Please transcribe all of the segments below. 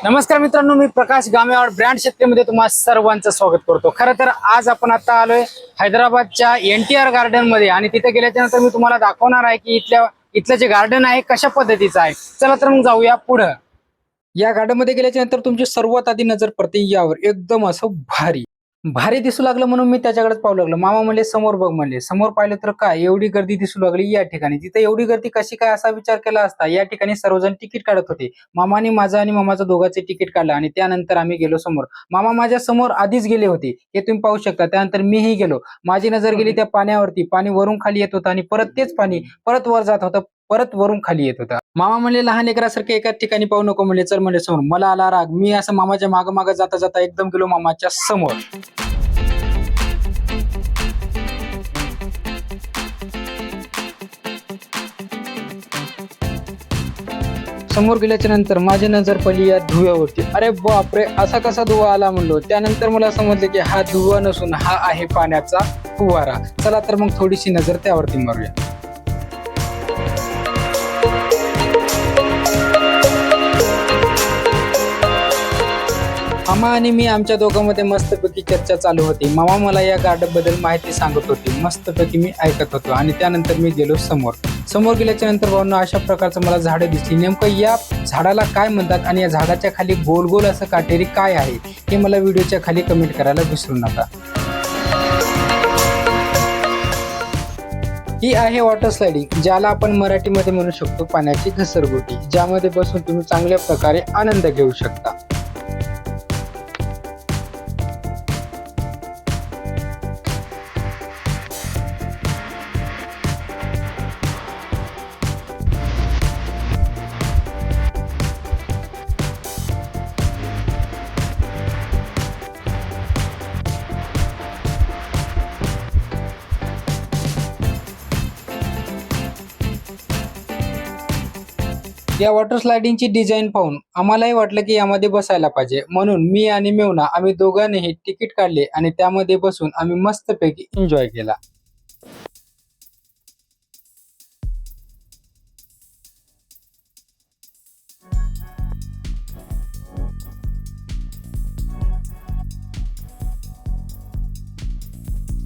नमस्कार मित्रांनो, मी प्रकाश गामेवाड ब्रँड शेतकरीमध्ये तुम्हा सर्वांचं स्वागत करतो। खरं तर आज आपण आता आलोय हैदराबादच्या NTR गार्डन मध्ये आणि तिथे गेल्याच्या नंतर मी तुम्हाला दाखवणार आहे की इथलं जे गार्डन आहे कशा पद्धतीचं आहे। चला तर मग जाऊया पुढे। या गार्डन मध्ये गेल्याच्या नंतर तुमची सर्वात आधी नजर पडते यावर, एकदम असं भारी भारी दिसू लागलं म्हणून मी त्याच्याकडेच पाहू लागलो। मामा म्हणले समोर बघ, म्हणले समोर पाहिलं तर काय एवढी गर्दी दिसू लागली या ठिकाणी। तिथे एवढी गर्दी कशी काय असा विचार केला असता या ठिकाणी सर्वजण तिकीट काढत होते। मामाने माझं आणि मामाचं दोघांचे तिकीट काढलं आणि त्यानंतर आम्ही गेलो समोर। मामा माझ्या समोर आधीच गेले होते, हे तुम्ही पाहू शकता। त्यानंतर मीही गेलो, माझी नजर गेली त्या पाण्यावरती। पाणी वरून खाली येत होतं आणि परत तेच पाणी परत वर जात होतं, परत वरून खाली येत होता। मामा म्हणले लहान लेकरासारखे एकाच ठिकाणी पाहू नको, म्हणले चल म्हणले समोर। मला आला राग, मी असं मामाच्या माग माग जाता जाता एकदम गेलो मामाच्या समोर। समोर गेल्याच्या नंतर माझी नजर पडली या धुव्यावरती। अरे बापरे, असा कसा धुवा आला म्हणलो। त्यानंतर मला समजलं की हा धुवा नसून हा आहे पाण्याचा फुवारा। चला तर मग थोडीशी नजर त्यावरती मारूया। मामा आणि मी आमच्या दोघांमध्ये मस्तपैकी चर्चा चालू होती। मामा मला या गार्डन बद्दल माहिती सांगत होते, मस्तपैकी मी ऐकत होतो आणि त्यानंतर मी गेलो समोर। समोर गेल्याच्या नंतर भावना अशा प्रकारचं मला झाडं दिसली। नेमकं या झाडाला काय म्हणतात आणि या झाडाच्या खाली गोल गोल असं काटेरी काय आहे हे मला व्हिडिओच्या खाली कमेंट करायला विसरू नका। ही आहे वॉटर स्लायडिंग, ज्याला आपण मराठीमध्ये म्हणू शकतो पाण्याची घसरगुंडी, ज्यामध्ये बसून तुम्ही चांगल्या प्रकारे आनंद घेऊ शकता। या वॉटर स्लायडिंगची डिझाईन पाहून आम्हालाही वाटलं की यामध्ये बसायला पाहिजे, म्हणून मी आणि मेवना आम्ही दोघांनीही तिकीट काढले आणि त्यामध्ये बसून आम्ही मस्तपैकी एन्जॉय केला।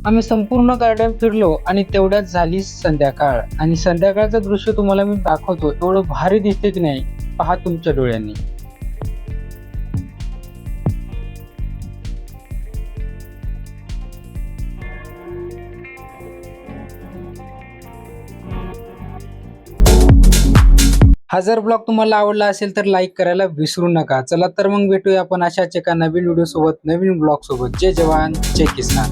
आम्ही संपूर्ण गार्डन फिरलो आणि तेवढ्यात झाली संध्याकाळ आणि संध्याकाळचं दृश्य तुम्हाला मी दाखवतो। एवढं भारी दिसते की नाही, पहा तुमच्या डोळ्यांनी। हा जर ब्लॉग तुम्हाला आवडला असेल तर लाईक करायला विसरू नका। चला तर मग भेटूया आपण अशाच एका नवीन व्हिडिओ सोबत, नवीन ब्लॉग सोबत। जय जवान जय किसान।